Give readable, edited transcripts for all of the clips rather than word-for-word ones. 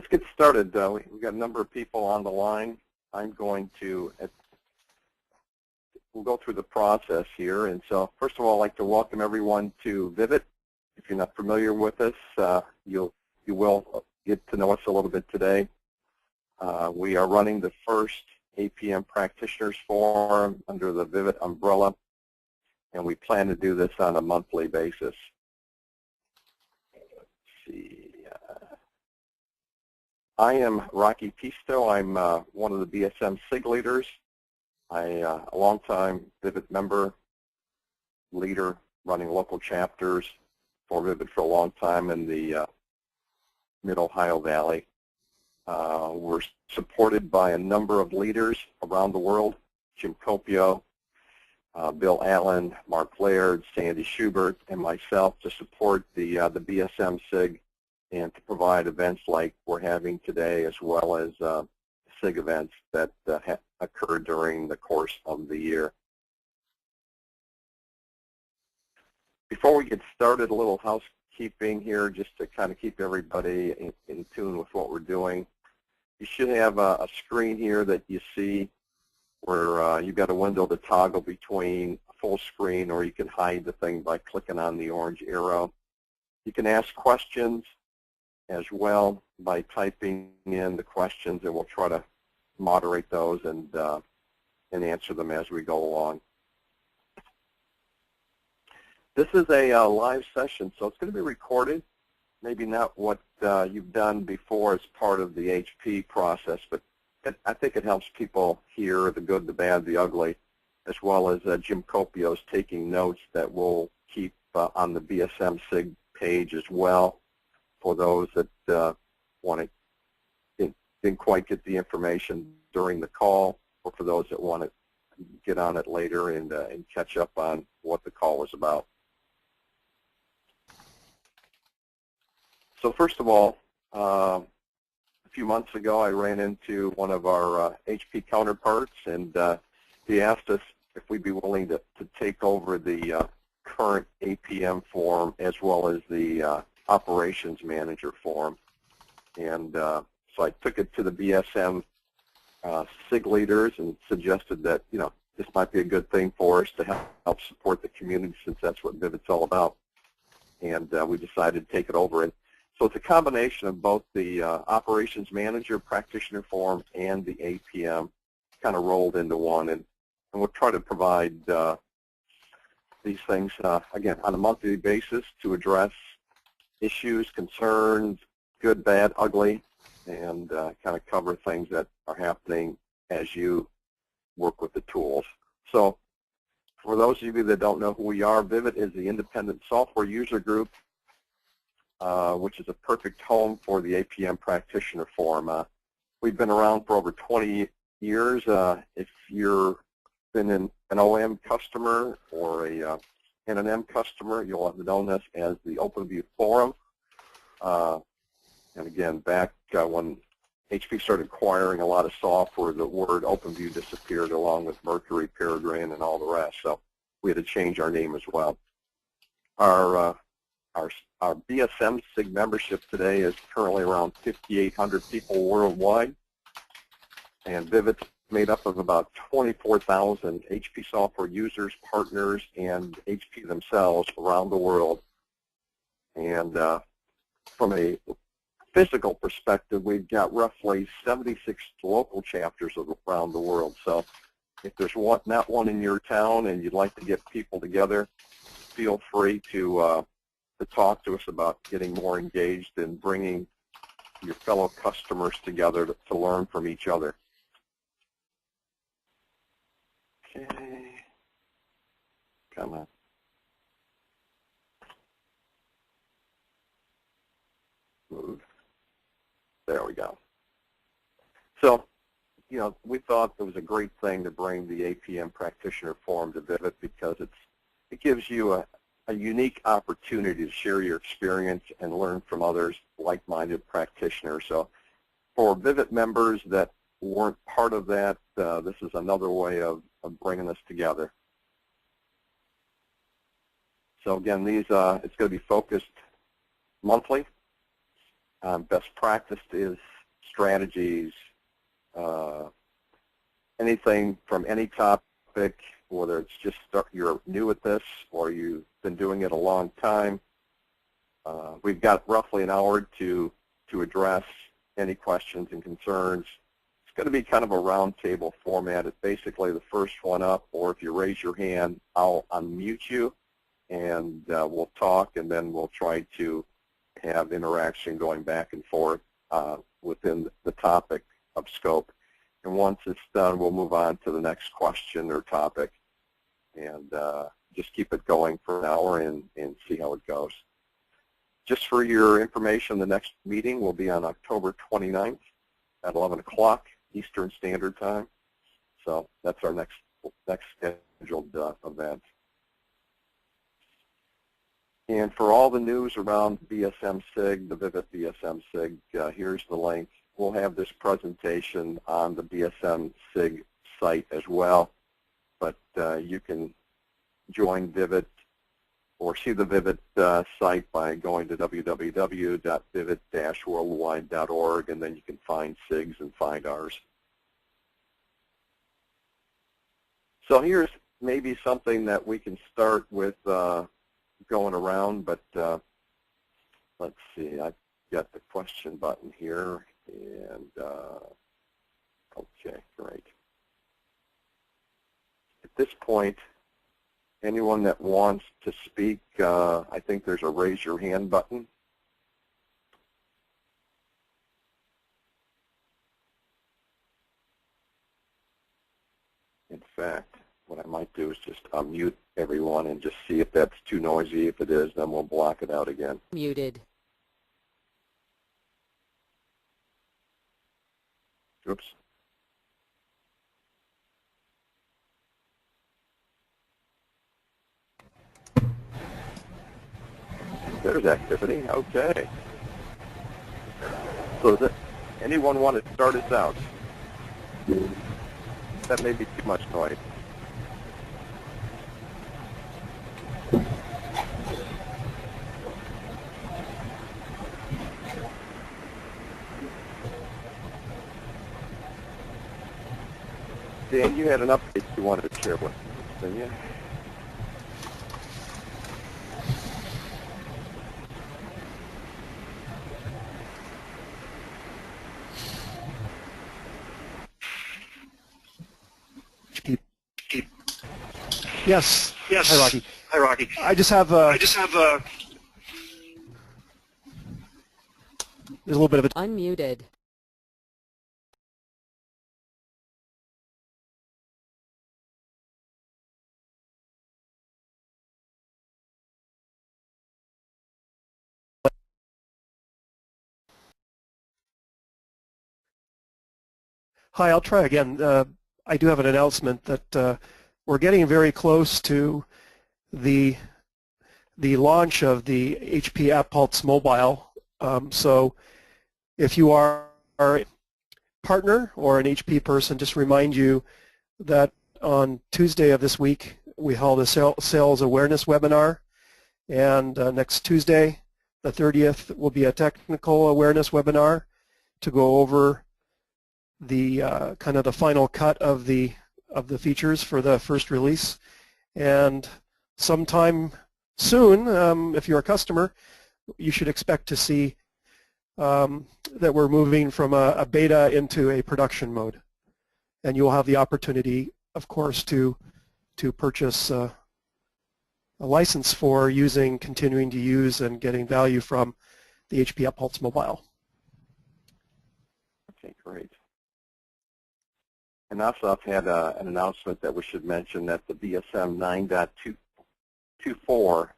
let's get started. We've got a number of people on the line. We'll go through the process here. And so first of all, I'd like to welcome everyone to Vivid. If you're not familiar with us, you will get to know us a little bit today. We are running the first APM Practitioners Forum under the Vivid umbrella, and we plan to do this on a monthly basis. Let's see. I am Rocky Pisto. I'm one of the BSM SIG leaders. A longtime Vivid member, leader, running local chapters for Vivid for a long time in the Mid-Ohio Valley. We're supported by a number of leaders around the world: Jim Copio, Bill Allen, Mark Laird, Sandy Schubert, and myself to support the BSM SIG and to provide events like we're having today, as well as SIG events that occur during the course of the year. Before we get started, a little housekeeping here just to kind of keep everybody in tune with what we're doing. You should have a screen here that you see where you've got a window to toggle between full screen, or you can hide the thing by clicking on the orange arrow. You can ask questions as well by typing in the questions, and we'll try to moderate those and answer them as we go along. This is a live session, so it's going to be recorded. Maybe not what you've done before as part of the HP process, but I think it helps people hear the good, the bad, the ugly, as well as Jim Copio's taking notes that we'll keep on the BSM SIG page as well for those that didn't quite get the information during the call, or for those that want to get on it later and catch up on what the call was about. So first of all, a few months ago I ran into one of our HP counterparts, and he asked us if we'd be willing to take over the current APM forum as well as the operations manager forum. And so I took it to the BSM SIG leaders and suggested that, this might be a good thing for us to help support the community, since that's what Vivid's all about. And we decided to take it over. And so it's a combination of both the operations manager practitioner forum and the APM kind of rolled into one. And we'll try to provide these things, again, on a monthly basis to address issues, concerns, good, bad, ugly, and kind of cover things that are happening as you work with the tools. So for those of you that don't know who we are, Vivid is the independent software user group, which is a perfect home for the APM Practitioner Forum. We've been around for over 20 years. If you've been an OM customer or a N&M customer, you'll have known us as the OpenView Forum. And again, back when HP started acquiring a lot of software, the word OpenView disappeared along with Mercury, Peregrine, and all the rest. So we had to change our name as well. Our BSM SIG membership today is currently around 5,800 people worldwide, and Vivid's made up of about 24,000 HP software users, partners, and HP themselves around the world. And from a physical perspective, we've got roughly 76 local chapters around the world. So if there's not one in your town and you'd like to get people together, feel free to talk to us about getting more engaged and bringing your fellow customers together to learn from each other. Okay, come on. Move. There we go. So, we thought it was a great thing to bring the APM Practitioner Forum to Vivid, because it gives you a unique opportunity to share your experience and learn from others, like-minded practitioners. So for Vivid members that weren't part of that, this is another way of bringing us together. So again, it's going to be focused monthly. Best practice is strategies, anything from any topic, whether it's just you're new at this or you've been doing it a long time. We've got roughly an hour to address any questions and concerns. It's going to be kind of a roundtable format. It's basically the first one up, or if you raise your hand, I'll unmute you, and we'll talk, and then we'll try to have interaction going back and forth within the topic of scope. And once it's done, we'll move on to the next question or topic, and just keep it going for an hour and see how it goes. Just for your information, the next meeting will be on October 29th at 11 o'clock Eastern Standard Time. So that's our next scheduled event. And for all the news around BSM-SIG, the Vivid BSM-SIG, here's the link. We'll have this presentation on the BSM-SIG site as well, but you can join Vivid or see the Vivid site by going to www.vivid-worldwide.org, and then you can find SIGs and find ours. So here's maybe something that we can start with going around, but let's see. I've got the question button here, and okay, great. At this point, anyone that wants to speak, I think there's a raise your hand button. In fact, what I might do is just unmute everyone and just see if that's too noisy. If it is, then we'll block it out again. Muted. Oops. There's activity. Okay. So does anyone want to start us out? That may be too much noise. Dan, you had an update you wanted to share with us, didn't you? Yes. Yes. Hi, Rocky. Hi, Rocky. I just have There's a little bit of a Unmuted. Hi, I'll try again. I do have an announcement that we're getting very close to the launch of the HP AppPulse Mobile. So if you are a partner or an HP person, just remind you that on Tuesday of this week we held a sales awareness webinar, and next Tuesday, the 30th, will be a technical awareness webinar to go over the kind of the final cut of the features for the first release. And sometime soon, if you're a customer, you should expect to see that we're moving from a beta into a production mode. And you'll have the opportunity, of course, to purchase a license for continuing to use and getting value from the HP AppPulse Mobile. Okay, great. And also I've had an announcement that we should mention that the BSM 9.24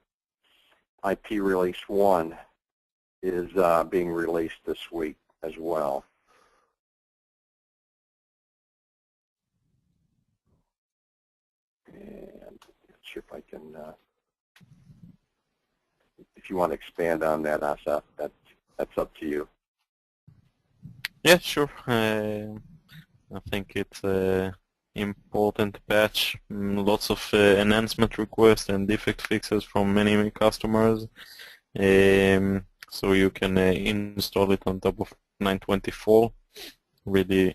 IP Release 1 is being released this week as well. And not sure if I can, if you want to expand on that, Asaf, that's up to you. Yeah, sure. I think it's an important patch, lots of enhancement requests and defect fixes from many customers. So you can install it on top of 924. Really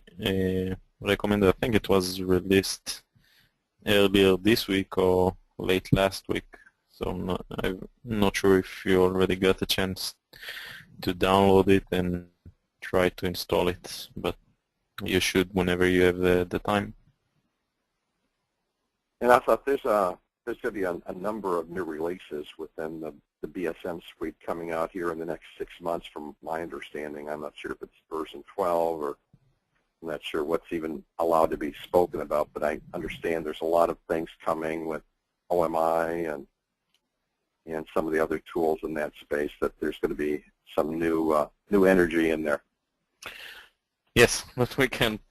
recommended. I think it was released earlier this week or late last week. So I'm not sure if you already got a chance to download it and try to install it, but you should whenever you have the time. And I thought there's going to be a number of new releases within the BSM suite coming out here in the next 6 months from my understanding. I'm not sure if it's version 12 or I'm not sure what's even allowed to be spoken about, but I understand there's a lot of things coming with OMI and some of the other tools in that space, that there's going to be some new energy in there. Yes, but we cannot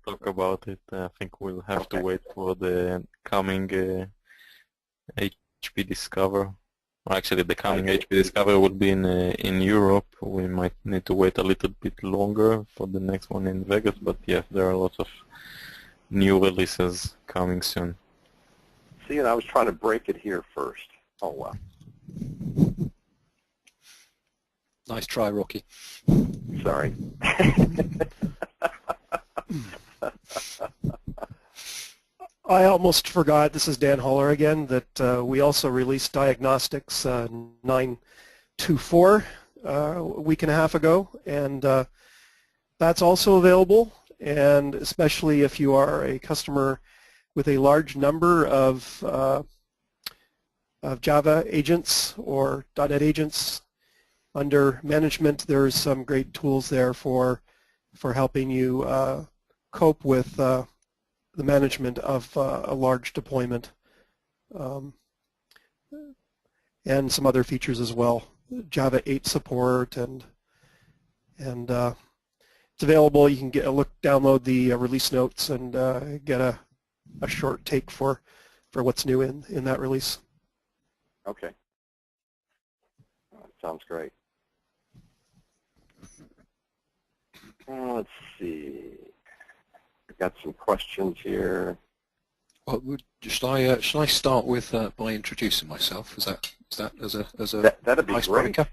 talk about it. I think we'll have to wait for the coming HP Discover. Well, actually, the coming HP Discover will be in Europe. We might need to wait a little bit longer for the next one in Vegas, but yes, there are lots of new releases coming soon. See, and I was trying to break it here first. Oh, well. Nice try, Rocky. Sorry. I almost forgot, this is Dan Holler again, that we also released Diagnostics 924 a week and a half ago, and that's also available, and especially if you are a customer with a large number of Java agents or .NET agents under management, there's some great tools there for helping you cope with the management of a large deployment, and some other features as well. Java 8 support, and it's available. You can download the release notes and get a short take for what's new in that release. Okay. Sounds great. Let's see. I've got some questions here. Well, shall I start with by introducing myself? Is that as a that'd be icebreaker? great.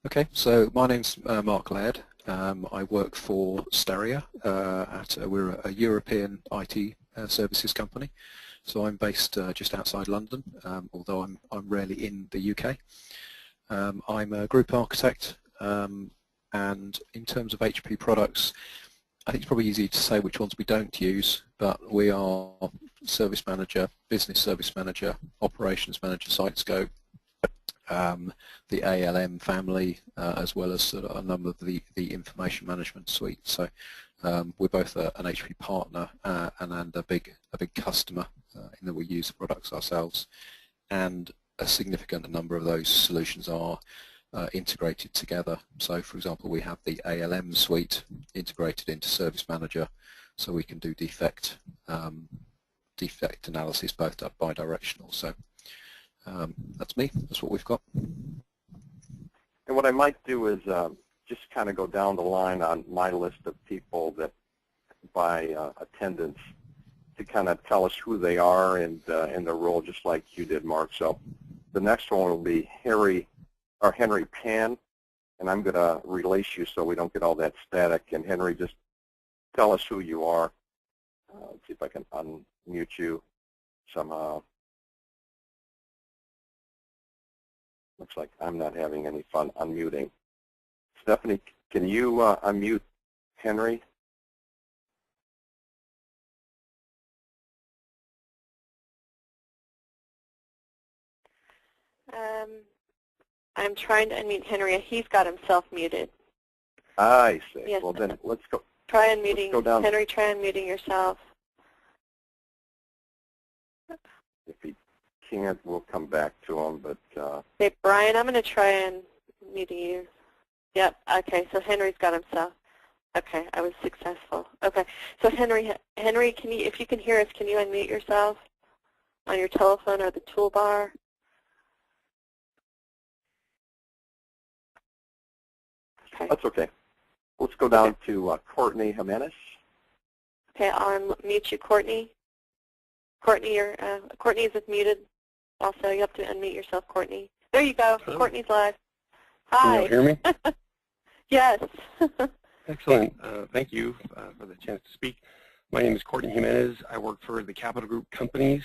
Okay. So my name's Mark Laird. I work for Steria. We're a European IT services company. So I'm based just outside London, although I'm rarely in the UK. I'm a group architect, and in terms of HP products, I think it's probably easy to say which ones we don't use, but we are Service Manager, Business Service Manager, Operations Manager, SiteScope, the ALM family, as well as sort of a number of the information management suite. So we're both an HP partner and a big customer in that we use the products ourselves, and a significant number of those solutions are integrated together. So for example, we have the ALM suite integrated into Service Manager, so we can do defect analysis both bidirectional. So that's me. That's what we've got. And what I might do is just kind of go down the line on my list of people that by attendance to kind of tell us who they are and their role, just like you did, Mark. So the next one will be Henry Pan, and I'm going to release you so we don't get all that static. And Henry, just tell us who you are. Let's see if I can unmute you somehow. Looks like I'm not having any fun unmuting. Stephanie, can you unmute Henry? I'm trying to unmute Henry. He's got himself muted. I see. Yes. Well, then let's go. Try unmuting. Go down. Henry, try unmuting yourself. If he can't, we'll come back to him. But Hey, Brian, I'm going to try and mute you. Yep. Okay. So Henry's got himself. Okay. I was successful. Okay. So Henry, can you, if you can hear us, can you unmute yourself on your telephone or the toolbar? Okay. That's okay. Let's go down to Courtney Jimenez. Okay, I'll unmute you, Courtney. Courtney, Courtney is muted. Also, you have to unmute yourself, Courtney. There you go. Hello. Courtney's live. Hi. Can you hear me? Yes. Excellent. Thank you for the chance to speak. My name is Courtney Jimenez. I work for the Capital Group Companies.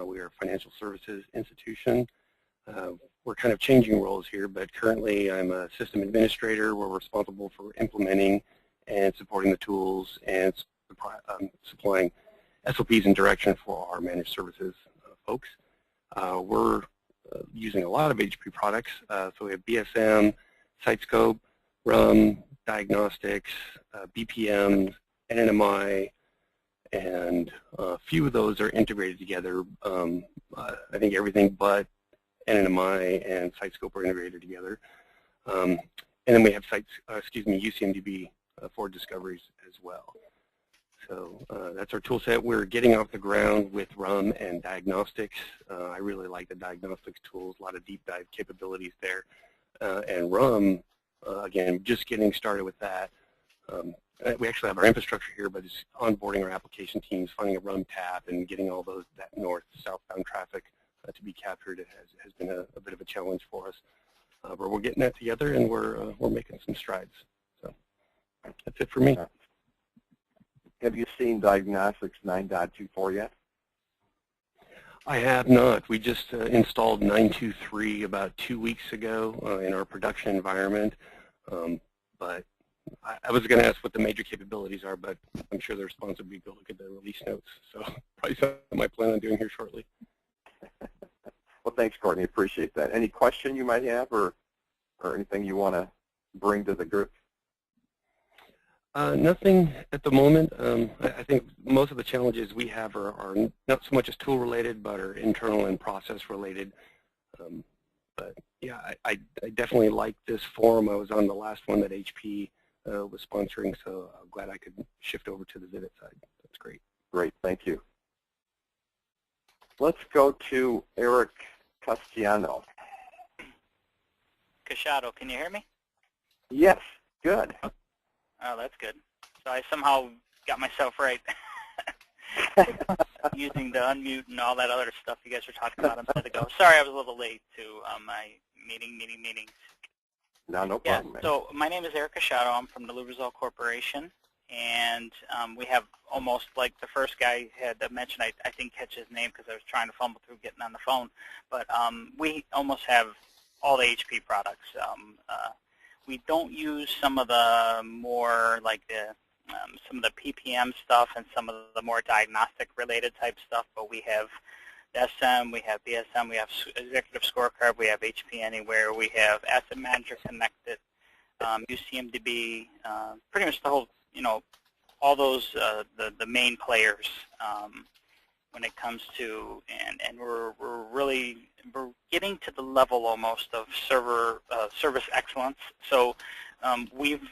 We are a financial services institution. We're kind of changing roles here, but currently I'm a system administrator. We're responsible for implementing and supporting the tools and supplying SOPs and direction for our managed services folks. We're using a lot of HP products. So we have BSM, SiteScope, RUM, diagnostics, BPM, NNMI, and a few of those are integrated together. I think everything but NNMI and SiteScope are integrated together. And then we have UCMDB for discoveries as well. So that's our tool set. We're getting off the ground with RUM and diagnostics. I really like the diagnostics tools, a lot of deep dive capabilities there. And RUM, again, just getting started with that. We actually have our infrastructure here, but it's onboarding our application teams, finding a RUM tap, and getting all that north-southbound traffic to be captured has been a bit of a challenge for us. But we're getting that together, and we're making some strides. So that's it for me. Have you seen Diagnostics 9.24 yet? I have not. We just installed 9.23 about 2 weeks ago in our production environment. But I was going to ask what the major capabilities are, but I'm sure the response would be go look at the release notes. So probably something I plan on doing here shortly. Well, thanks, Courtney. Appreciate that. Any question you might have or anything you want to bring to the group? Nothing at the moment. I think most of the challenges we have are not so much as tool related, but are internal and process related. But yeah, I definitely like this forum. I was on the last one that HP was sponsoring, so I'm glad I could shift over to the Vivid side. That's great. Great, thank you. Let's go to Eric Castellano. Cachado, can you hear me? Yes, good. Oh, that's good. So I somehow got myself right using the unmute and all that other stuff you guys were talking about a minute ago. Sorry, I was a little late to my meetings. No problem. Yeah, so my name is Eric Cachado. I'm from the Lubrizol Corporation, and we have almost like the first guy had mentioned, I didn't catch his name because I was trying to fumble through getting on the phone, but we almost have all the HP products. We don't use some of the more like some of the PPM stuff and some of the more diagnostic related type stuff, but we have SM, we have BSM, we have Executive Scorecard, we have HP Anywhere, we have Asset Manager Connected, UCMDB, pretty much the whole, all those, the main players when it comes to, and we're getting to the level almost of service excellence. So we've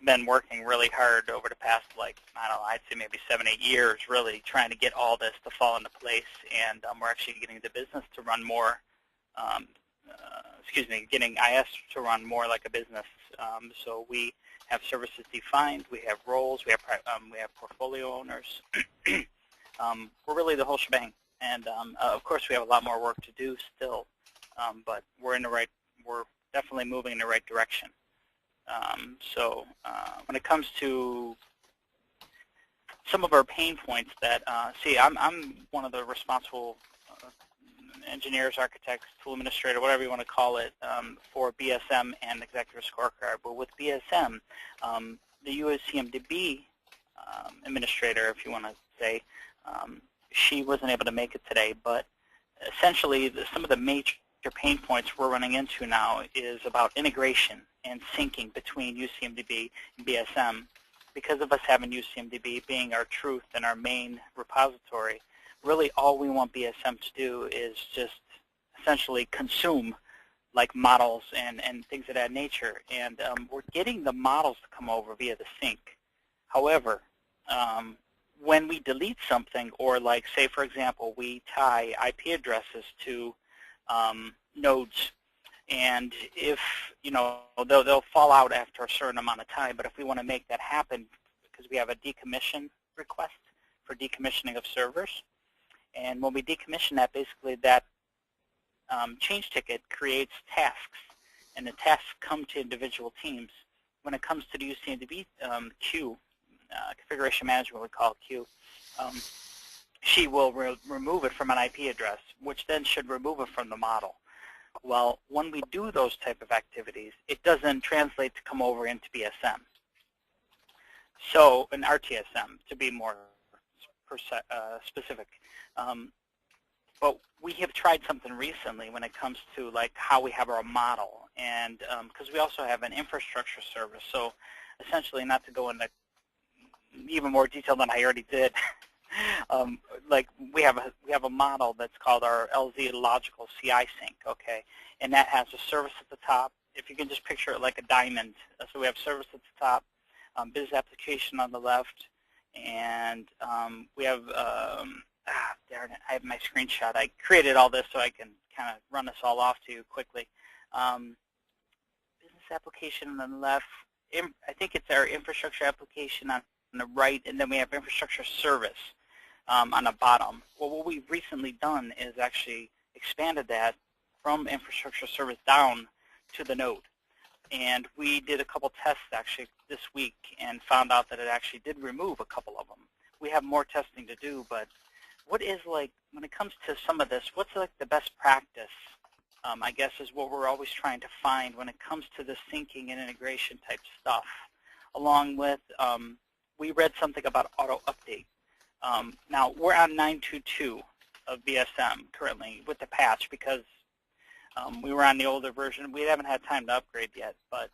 been working really hard over the past, I'd say maybe 7-8 years, really trying to get all this to fall into place, and we're actually getting the business to run more, getting IS to run more like a business. So we have services defined, we have roles, we have portfolio owners. We're really the whole shebang, and of course we have a lot more work to do still, but we're definitely moving in the right direction. So when it comes to some of our pain points that, I'm one of the responsible engineers, architects, tool administrator, whatever you want to call it, for BSM and Executive Scorecard. But with BSM, the UCMDB administrator, if you want to say, she wasn't able to make it today, but essentially some of the major pain points we're running into now is about integration and syncing between UCMDB and BSM. Because of us having UCMDB being our truth and our main repository, really all we want BSM to do is just essentially consume like models and things of that nature. And we're getting the models to come over via the sync. However, when we delete something, or like say for example we tie IP addresses to nodes, and if they'll fall out after a certain amount of time, but if we want to make that happen, because we have a decommission request for decommissioning of servers, and when we decommission that, basically that change ticket creates tasks, and the tasks come to individual teams. when it comes to the UCMDB queue, configuration management we call it queue, she will remove it from an IP address, which then should remove it from the model. Well, when we do those type of activities, it doesn't translate to come over into BSM. So, an RTSM, to be more specific. But we have tried something recently when it comes to like how we have our model, and because we also have an infrastructure service. So, essentially, not to go into even more detail than I already did, like we have a model that's called our LZ Logical CI Sync, okay, and that has a service at the top. If you can just picture it like a diamond, so we have service at the top, business application on the left, and we have darn it, I have my screenshot. I created all this so I can kind of run this all off to you quickly. Business application on the left. I think it's our infrastructure application on the right, and then we have infrastructure service on the bottom. Well, what we've recently done is actually expanded that from infrastructure service down to the node. And we did a couple tests actually this week and found out that it actually did remove a couple of them. We have more testing to do, but what is like, when it comes to some of this, what's like the best practice, I guess, is what we're always trying to find when it comes to the syncing and integration type stuff. Along with, we read something about auto update. Now, we're on 9.2.2 of BSM currently with the patch because we were on the older version. We haven't had time to upgrade yet, but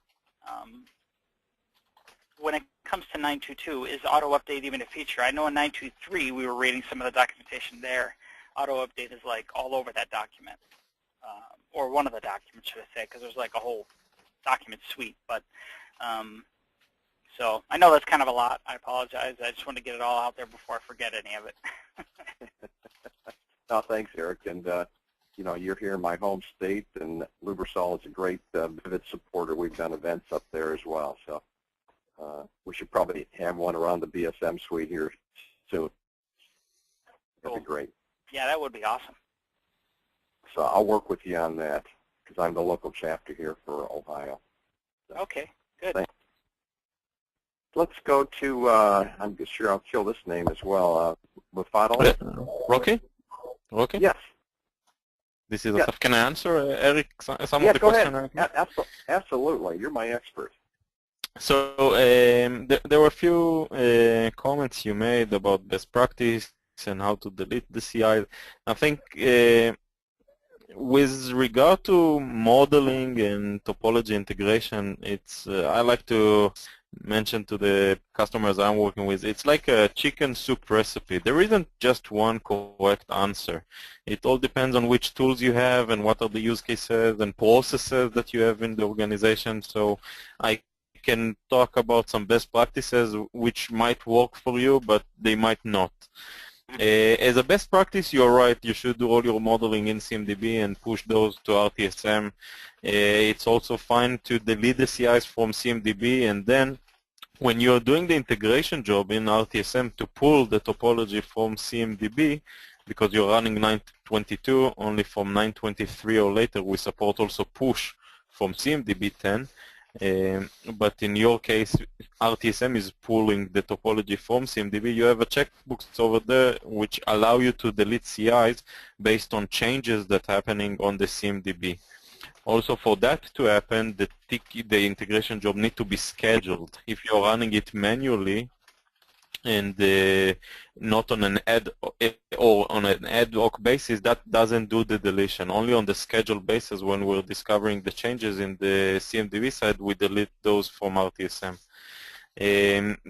when it comes to 9.2.2, is auto update even a feature? I know in 9.2.3 we were reading some of the documentation there. Auto update is like all over that document, or one of the documents, should I say, because there's like a whole document suite. But so I know that's kind of a lot. I apologize. I just want to get it all out there before I forget any of it. No, thanks, Eric. And you know, you're here in my home state, and Lubrisol is a great Vivid supporter. We've done events up there as well, so we should probably have one around the BSM suite here soon. That'd be great. Yeah, that would be awesome. So I'll work with you on that because I'm the local chapter here for Ohio. So, okay, good. Thanks. Let's go to, I'm sure I'll kill this name as well, Mufadal. Rocky? Rocky? Yes. This is Asaf. Can I answer, Eric, some of the go questions? ahead. Absolutely. You're my expert. So there were a few comments you made about best practice and how to delete the CI. I think with regard to modeling and topology integration, it's I like to mention to the customers I'm working with, it's like a chicken soup recipe. There isn't just one correct answer. It all depends on which tools you have and what are the use cases and processes that you have in the organization. So I can talk about some best practices which might work for you, but they might not. As a best practice, you're right, you should do all your modeling in CMDB and push those to RTSM. It's also fine to delete the CIs from CMDB, and then when you're doing the integration job in RTSM to pull the topology from CMDB, because you're running 9.22, only from 9.23 or later, we support also push from CMDB 10. But in your case, RTSM is pulling the topology from CMDB. You have a checkbox over there which allow you to delete CIs based on changes that are happening on the CMDB. Also, for that to happen, the integration job needs to be scheduled. If you're running it manually and not on an ad hoc basis, that doesn't do the deletion. Only on the scheduled basis, when we're discovering the changes in the CMDB side, we delete those from RTSM.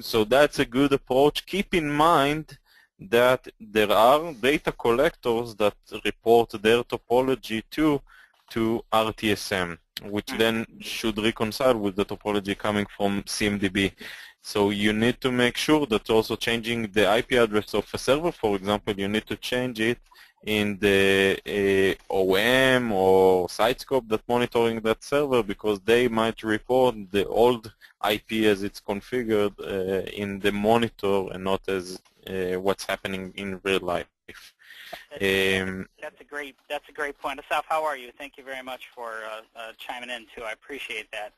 So that's a good approach. Keep in mind that there are data collectors that report their topology to RTSM, which then should reconcile with the topology coming from CMDB. So you need to make sure that also changing the IP address of a server, for example, you need to change it in the OM or site scope that's monitoring that server, because they might report the old IP as it's configured in the monitor and not as what's happening in real life. That's a great point. Asaf, how are you? Thank you very much for chiming in too. I appreciate that.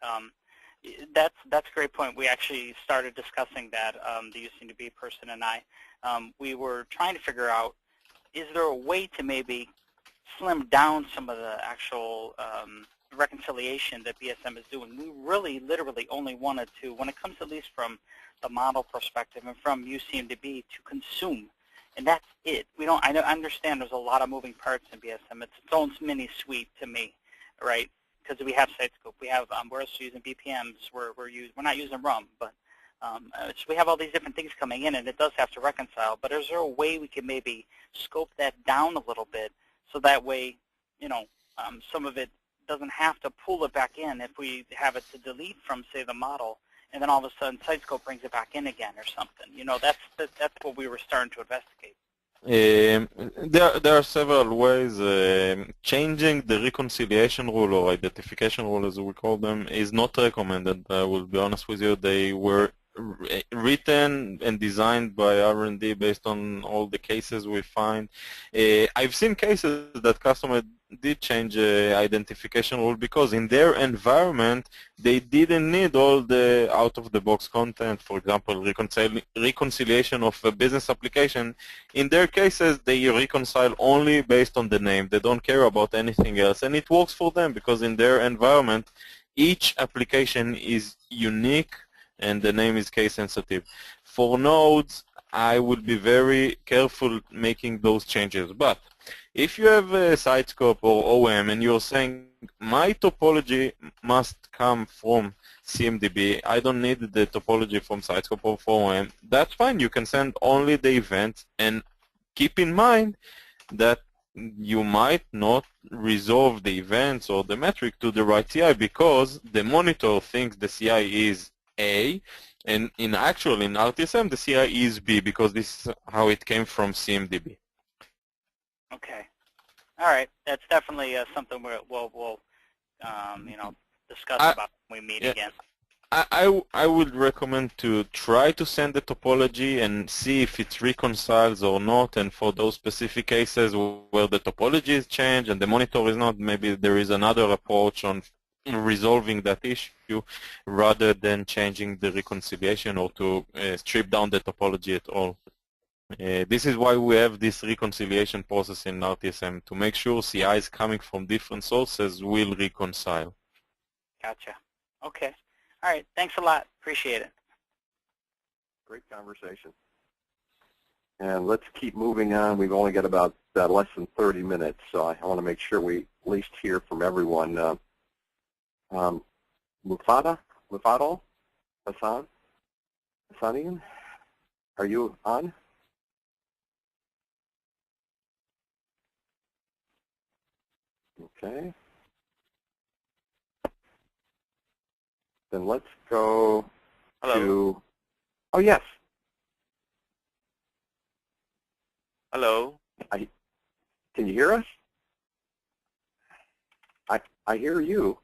That's a great point. We actually started discussing that, the UC2B person and I. We were trying to figure out, is there a way to maybe slim down some of the actual reconciliation that BSM is doing? We really, literally only wanted to, when it comes at least from the model perspective and from UCM2B, to consume, and that's it. We don't. I understand there's a lot of moving parts in BSM. It's its own mini suite to me, right? Because we have SiteScope, we have we're also using BPMs. We're not using RUM, but so we have all these different things coming in, and it does have to reconcile. But is there a way we can maybe scope that down a little bit, so that way, some of it doesn't have to pull it back in if we have it to delete from, say, the model, and then all of a sudden SiteScope brings it back in again or something. That's what we were starting to investigate. There are several ways. Changing the reconciliation rule or identification rule, as we call them, is not recommended. I will be honest with you. They were written and designed by R&D based on all the cases we find. I've seen cases that customers did change identification rule because in their environment they didn't need all the out-of-the-box content. For example, reconciliation of a business application. In their cases, they reconcile only based on the name. They don't care about anything else, and it works for them because in their environment, each application is unique and the name is case sensitive. For nodes, I would be very careful making those changes. But if you have a SiteScope or OM and you're saying my topology must come from CMDB, I don't need the topology from SiteScope or from OM, that's fine. You can send only the events, and keep in mind that you might not resolve the events or the metric to the right CI because the monitor thinks the CI is A, and in RTSM the CI is B because this is how it came from CMDB. Okay. All right. That's definitely something we'll discuss about when we meet again. I would recommend to try to send the topology and see if it reconciles or not, and for those specific cases where the topology is changed and the monitor is not, maybe there is another approach on resolving that issue rather than changing the reconciliation or to strip down the topology at all. This is why we have this reconciliation process in RTSM, to make sure CIs coming from different sources will reconcile. Gotcha. Okay. All right. Thanks a lot. Appreciate it. Great conversation. And let's keep moving on. We've only got about less than 30 minutes, so I want to make sure we at least hear from everyone. Mufadal, Hassanian, are you on? Okay. Then let's go to, oh yes. Hello. Can you hear us? I hear you.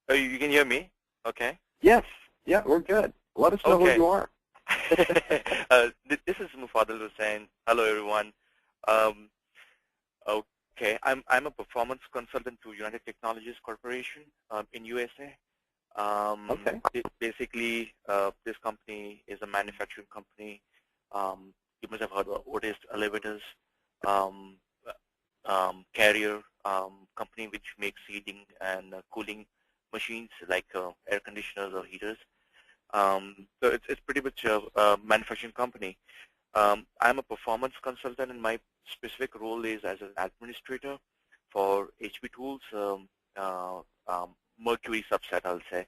Oh, you can hear me? Okay. Yes. Yeah, we're good. Let us know who you are. This is Mufadal Hussain. Hello, everyone. Okay, I'm a performance consultant to United Technologies Corporation in USA. Okay. Basically, this company is a manufacturing company. You must have heard of Otis Elevators, Carrier company which makes heating and cooling machines like air conditioners or heaters. So it's pretty much a manufacturing company. I'm a performance consultant, and my specific role is as an administrator for HP Tools Mercury subset, I'll say.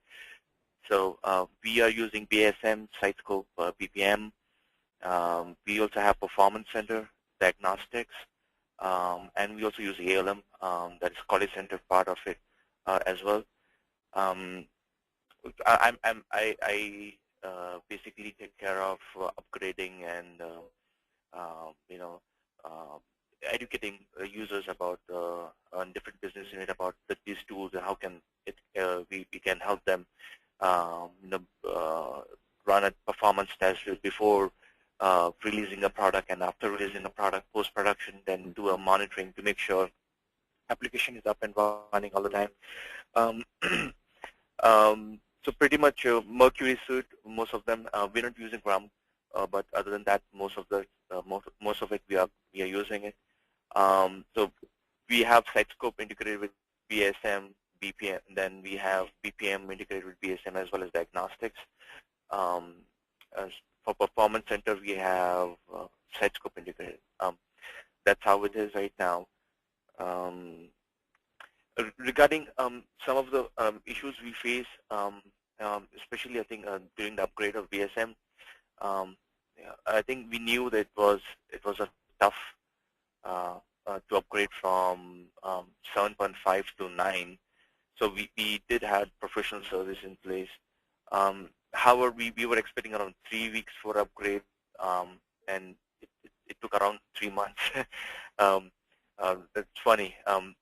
So we are using BSM, SiteScope, BPM. We also have Performance Center, Diagnostics, and we also use ALM, that is Quality Center part of it as well. I basically take care of upgrading and educating users about different business unit about these tools and how can we can help them run a performance test before releasing a product, and after releasing a product, post-production, then do a monitoring to make sure application is up and running all the time. So pretty much Mercury suite, most of them we're not using RAM, but other than that, most of it we are using it. So we have Sitescope integrated with BSM, BPM, and then we have BPM integrated with BSM as well as diagnostics. As for Performance Center, we have Sitescope integrated. That's how it is right now. Regarding some of the issues we face, especially I think during the upgrade of BSM, I think we knew that it was a tough to upgrade from 7.5 to 9. So we did have professional service in place. However, we were expecting around 3 weeks for upgrade, and it took around 3 months. That's funny.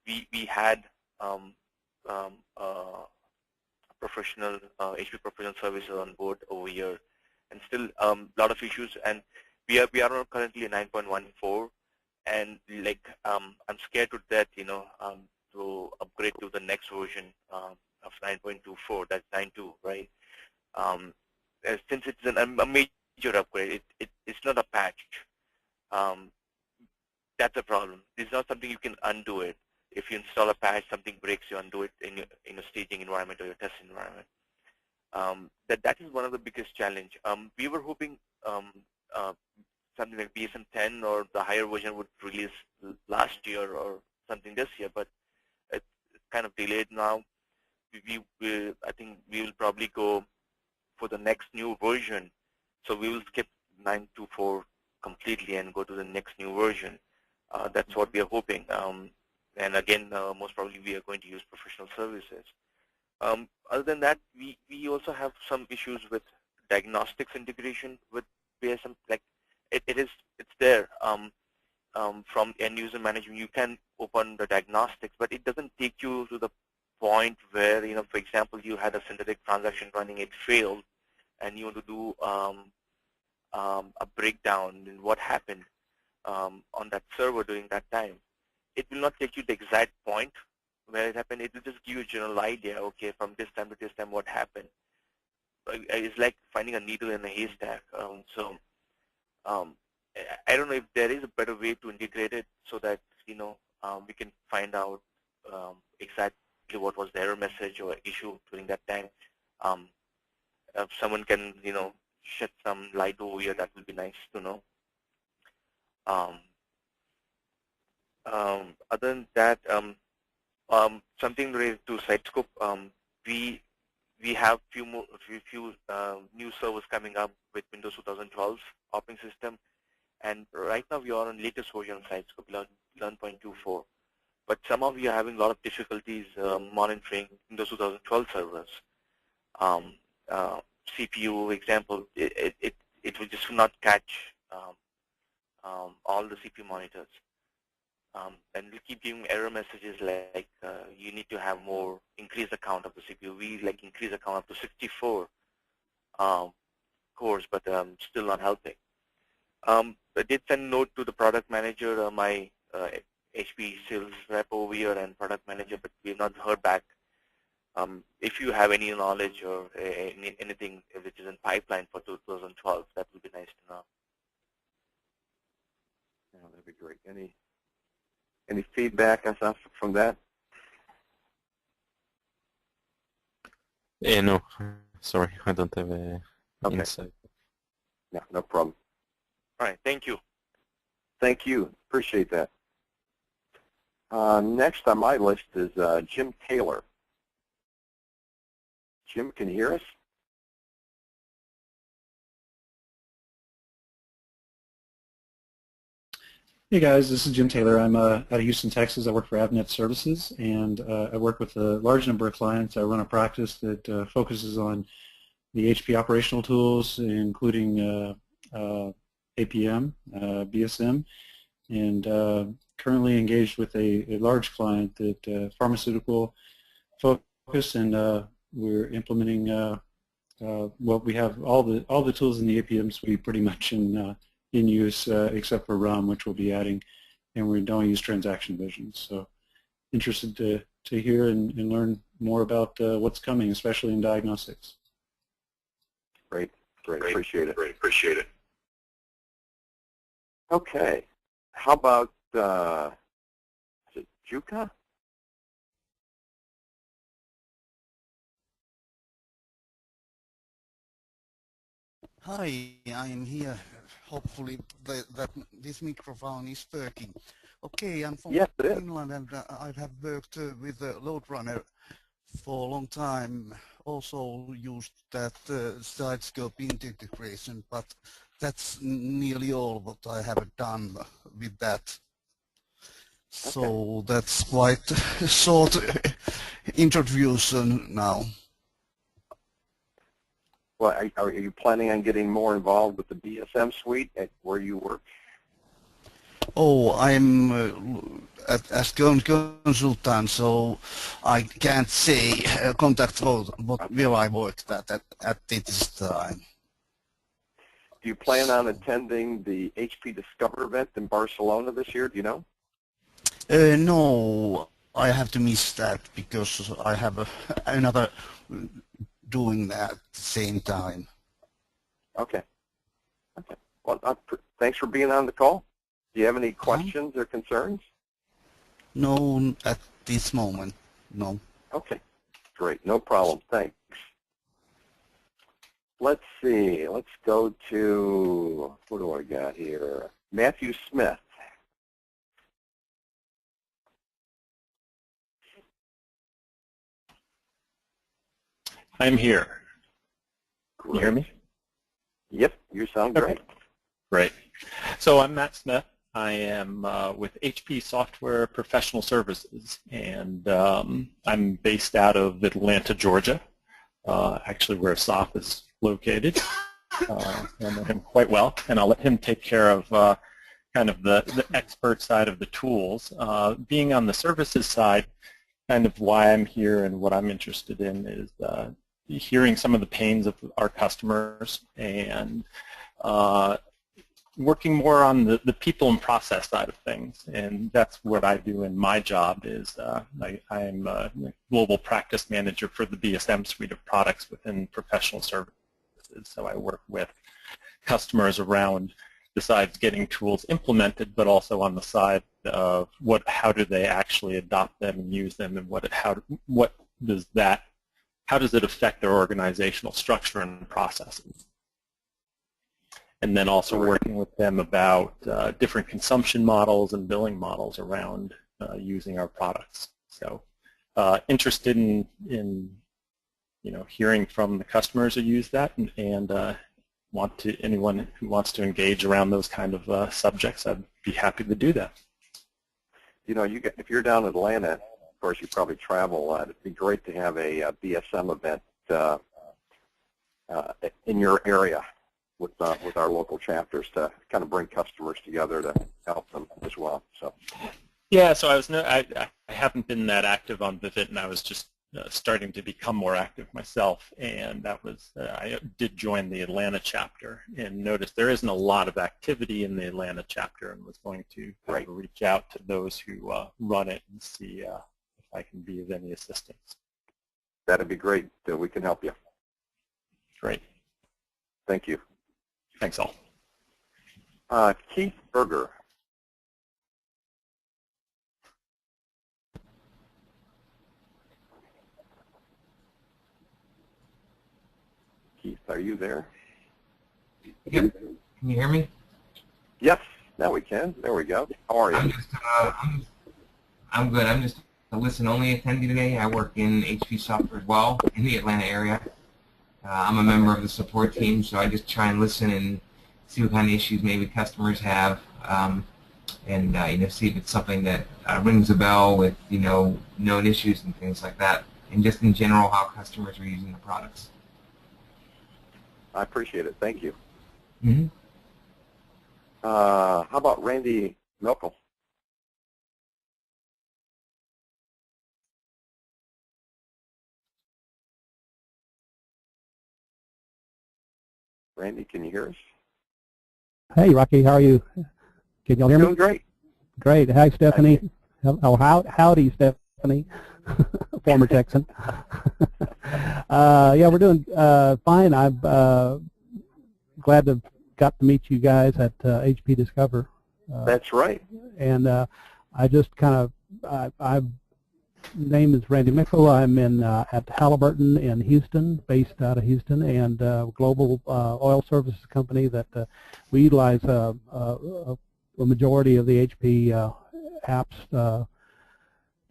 We had professional HP professional services on board over here, and still a lot of issues. And we are currently 9.14, and like I'm scared to death, to upgrade to the next version of 9.24. That's 9.2, right? Since it's a major upgrade, it's not a patch. That's a problem. It's not something you can undo it. If you install a patch, something breaks, you undo it in your staging environment or your test environment. That is one of the biggest challenge. We were hoping something like BSM 10 or the higher version would release last year or something this year, but it's kind of delayed now. I think we will probably go for the next new version. So we will skip 9.24 completely and go to the next new version. That's what we are hoping. And again, most probably we are going to use professional services. Other than that, we also have some issues with diagnostics integration with BSM. Like it's there from end user management. You can open the diagnostics, but it doesn't take you to the point where, for example, you had a synthetic transaction running, it failed, and you want to do a breakdown in what happened on that server during that time. It will not take you the exact point where it happened. It will just give you a general idea, okay, from this time to this time what happened. It's like finding a needle in a haystack. I don't know if there is a better way to integrate it so that, we can find out exactly what was the error message or issue during that time. If someone can, shed some light over here, that would be nice to know. Other than that, something related to Sitescope, we have few new servers coming up with Windows 2012 operating system, and right now we are on latest version of Sitescope 11.24. But some of you are having a lot of difficulties monitoring Windows 2012 servers. CPU example, it will just not catch all the CPU monitors. And we keep giving error messages like you need to have more increased account of the CPU. We increase the count up to 64 cores, but still not helping. I did send a note to the product manager, my HP sales rep over here and product manager, but we have not heard back. If you have any knowledge or anything which is in pipeline for 2012, that would be nice to know. Yeah, that'd be great. Any feedback from that? No, sorry, I don't have Okay. insight. Yeah, no problem. All right, thank you. Thank you. Appreciate that. Next on my list is Jim Taylor. Jim, can you hear us? Hey guys, this is Jim Taylor. I'm out of Houston, Texas. I work for Avnet Services, and I work with a large number of clients. I run a practice that focuses on the HP operational tools, including APM, BSM, and currently engaged with a large client that pharmaceutical focus, and we're implementing. Well, we have all the tools in the APM suite pretty much in use, except for RUM, which we'll be adding, and we don't use transaction vision. So interested to hear and learn more about what's coming, especially in diagnostics. Great. Appreciate it. Okay. How about, is it Juka? Hi, I am here. Hopefully that this microphone is working. Okay, I'm from Finland and I have worked with the load runner for a long time. Also used that side scope integration, but that's nearly all what I have done with that. So that's quite a short introduction now. Well, are you planning on getting more involved with the BSM suite at where you work? Oh, I'm as consultant, so I can't say contact what will I work at this time. Do you plan on attending the HP Discover event in Barcelona this year? Do you know? No, I have to miss that because I have another doing that at the same time. Okay. Well, thanks for being on the call. Do you have any questions or concerns? No, at this moment, no. Okay, great. No problem. Thanks. Let's see. Let's go to, what do I got here? Matthew Smith. I'm here. Can you hear me? Yep, you sound great. Great. So I'm Matt Smith. I am with HP Software Professional Services, and I'm based out of Atlanta, Georgia, actually where SOF is located. I know him quite well, and I'll let him take care of kind of the expert side of the tools. Being on the services side, kind of why I'm here and what I'm interested in is hearing some of the pains of our customers and working more on the people and process side of things. And that's what I do in my job is I'm a global practice manager for the BSM suite of products within professional services. So I work with customers around besides getting tools implemented, but also on the side of how do they actually adopt them and use them, and how does it affect their organizational structure and processes. And then also working with them about different consumption models and billing models around using our products. So interested in hearing from the customers who use that, and anyone who wants to engage around those kind of subjects, I'd be happy to do that. If you're down in Atlanta, of course you probably travel a lot. It'd be great to have a BSM event in your area with our local chapters to kind of bring customers together to help them as well. So. Yeah, so I haven't been that active on Vivint, and I was just starting to become more active myself, and that was I did join the Atlanta chapter and noticed there isn't a lot of activity in the Atlanta chapter, and was going to reach out to those who run it and see if I can be of any assistance. That'd be great. We can help you. Great. Thank you. Thanks all. Keith Berger. Keith, are you there? Yep. Can you hear me? Yes, now we can. There we go. How are you? I'm good. I'm just a listen-only attendee today. I work in HP Software as well in the Atlanta area. I'm a member of the support team, so I just try and listen and see what kind of issues maybe customers have, and see if it's something that rings a bell with known issues and things like that, and just in general how customers are using the products. I appreciate it. Thank you. Mm-hmm. How about Randy Milkel? Randy, can you hear us? Hey, Rocky, how are you? Can y'all hear me? Doing great. Great. Hi, Stephanie. Oh, howdy, Stephanie. company, former Texan. Yeah, we're doing fine. I'm glad to got to meet you guys at HP Discover. That's right. And I just kind of, name is Randy Mickle. I'm in at Halliburton in Houston, based out of Houston, and global oil services company that we utilize a majority of the HP apps.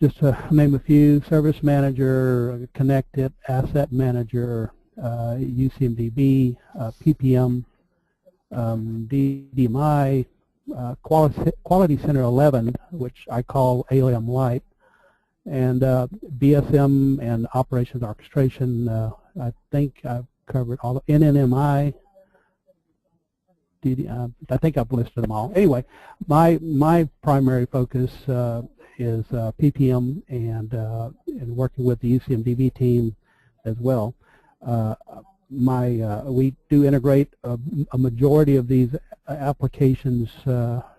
Just to name a few: Service Manager, Connect It, Asset Manager, UCMDB, PPM, DDMI, Quality Center 11, which I call ALM Lite, and BSM and Operations Orchestration. I think I've covered all of NNMI. I think I've listed them all. Anyway, my primary focus is PPM and working with the UCMDB team as well. We do integrate a majority of these applications,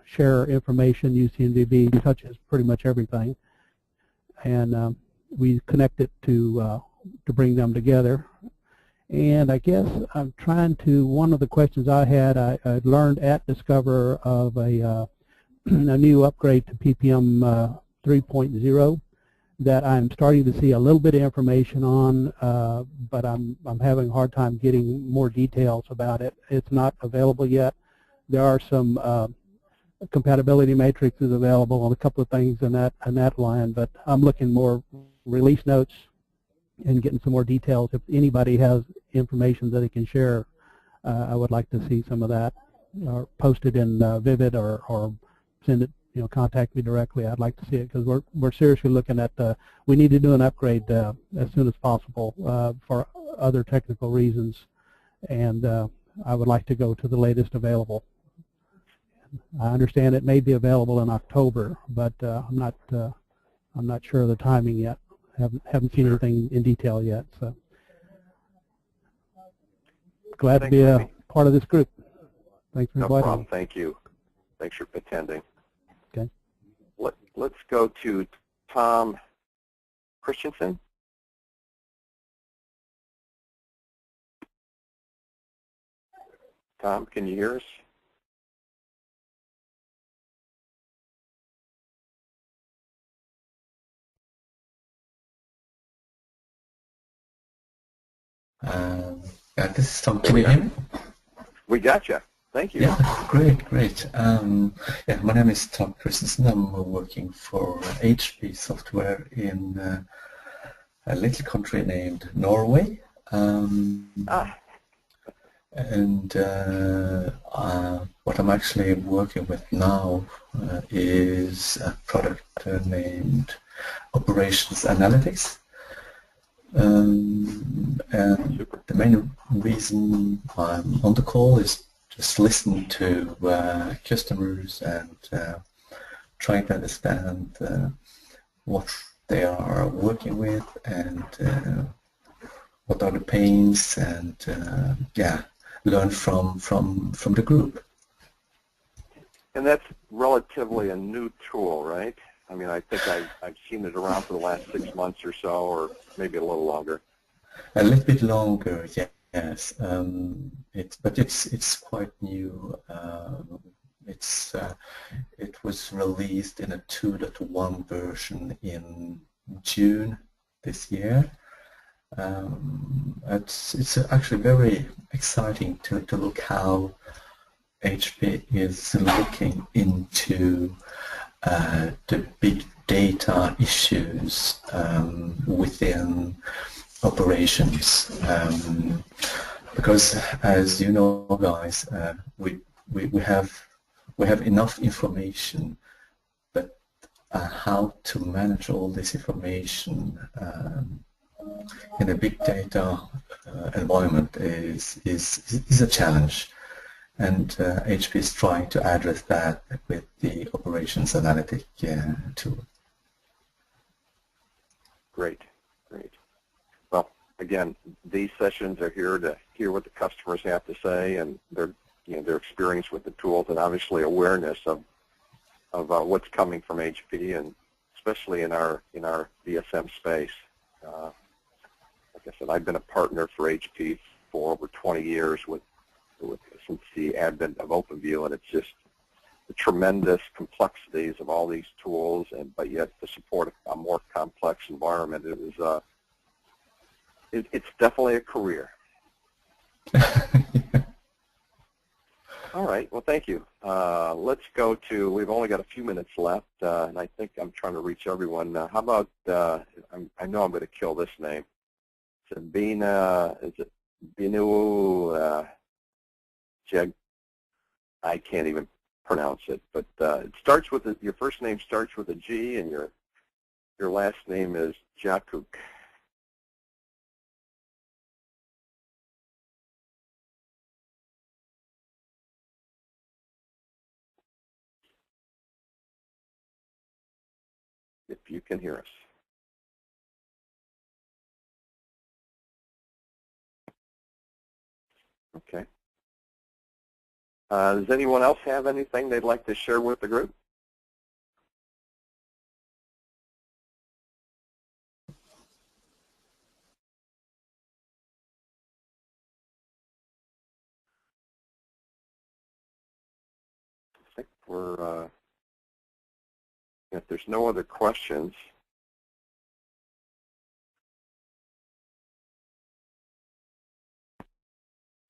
share information. UCMDB touches pretty much everything, and we connect it to bring them together. And I guess I'm trying to, one of the questions I had, I learned at Discover of a new upgrade to PPM 3.0 that I'm starting to see a little bit of information on, but I'm having a hard time getting more details about it. It's not available yet. There are some compatibility matrices available on a couple of things in that line, but I'm looking more release notes and getting some more details. If anybody has information that they can share, I would like to see some of that, or post it in Vivid, or send it, contact me directly. I'd like to see it, because we're seriously looking at we need to do an upgrade as soon as possible for other technical reasons, and I would like to go to the latest available. I understand it may be available in October, but I'm not sure of the timing yet. Haven't seen anything in detail yet. So glad to be a part of this group. Thanks for inviting me. No problem. Thank you. Thanks for attending. Okay. Let's go to Tom Christensen. Tom, can you hear us? Yeah, this is Tom. Can you hear me? We got you. Thank you. Yeah, great. Yeah, my name is Tom Christensen. I'm working for HP Software in a little country named Norway. And what I'm actually working with now is a product named Operations Analytics. And the main reason I'm on the call is just listen to customers and trying to understand what they are working with, and what are the pains, and yeah, learn from the group. And that's relatively a new tool, right? I mean, I think I've seen it around for the last 6 months or so, or maybe a little longer. A little bit longer, yes. But it's quite new. It was released in a 2.1 version in June this year. It's actually very exciting to look how HP is looking into the big data issues within operations, because as you know, guys, we have enough information, but how to manage all this information in a big data environment is a challenge. And HP is trying to address that with the Operations Analytic tool. Great. Well, again, these sessions are here to hear what the customers have to say, and their experience with the tools, and obviously awareness of what's coming from HP, and especially in our VSM space. Like I said, I've been a partner for HP for over 20 years since the advent of OpenView, and it's just the tremendous complexities of all these tools, but yet to support a more complex environment, it's definitely a career. All right. Well, thank you. Let's go to, we've only got a few minutes left, and I think I'm trying to reach everyone. How about, I know I'm going to kill this name. Is it Binu Jeg? I can't even pronounce it, but it starts with, your first name starts with a G, and your last name is Jakuk. If you can hear us. Okay. Does anyone else have anything they'd like to share with the group? I think we're, if there's no other questions,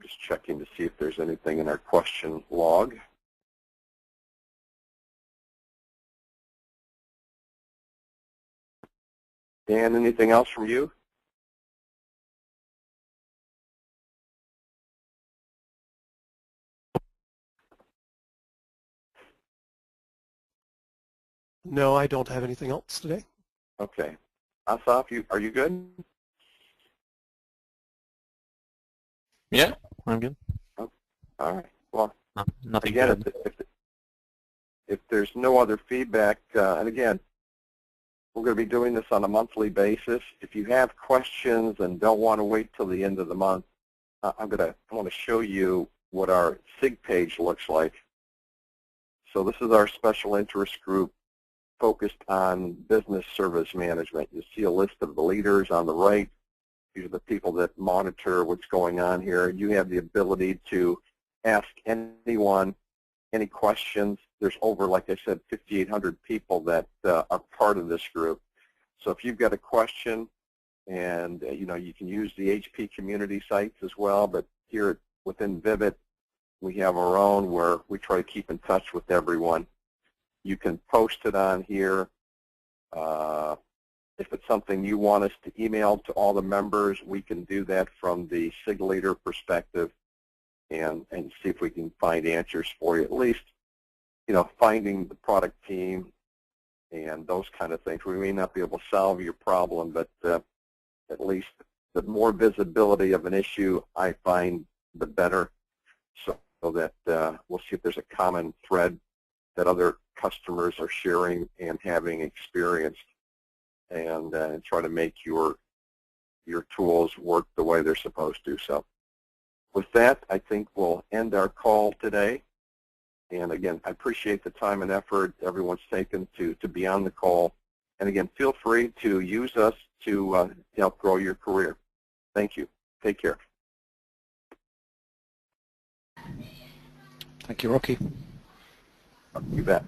just checking to see if there's anything in our question log. Dan, anything else from you? No, I don't have anything else today. Okay. Asaf, are you good? Yeah, I'm good. Oh, all right. Well, nothing again, if there's no other feedback, and again, we're going to be doing this on a monthly basis. If you have questions and don't want to wait till the end of the month, I want to show you what our SIG page looks like. So this is our special interest group focused on business service management. You see a list of the leaders on the right. These are the people that monitor what's going on here. You have the ability to ask anyone any questions. There's over, like I said, 5,800 people that are part of this group. So if you've got a question, and you can use the HP community sites as well, but here within Vivid, we have our own where we try to keep in touch with everyone. You can post it on here. If it's something you want us to email to all the members, we can do that from the SIG leader perspective and see if we can find answers for you. At least, finding the product team and those kind of things. We may not be able to solve your problem, but at least the more visibility of an issue I find, the better, so that we'll see if there's a common thread that other customers are sharing and having experienced, and try to make your tools work the way they're supposed to. So with that, I think we'll end our call today. And again, I appreciate the time and effort everyone's taken to be on the call. And again, feel free to use us to help grow your career. Thank you. Take care. Thank you, Rocky. You bet.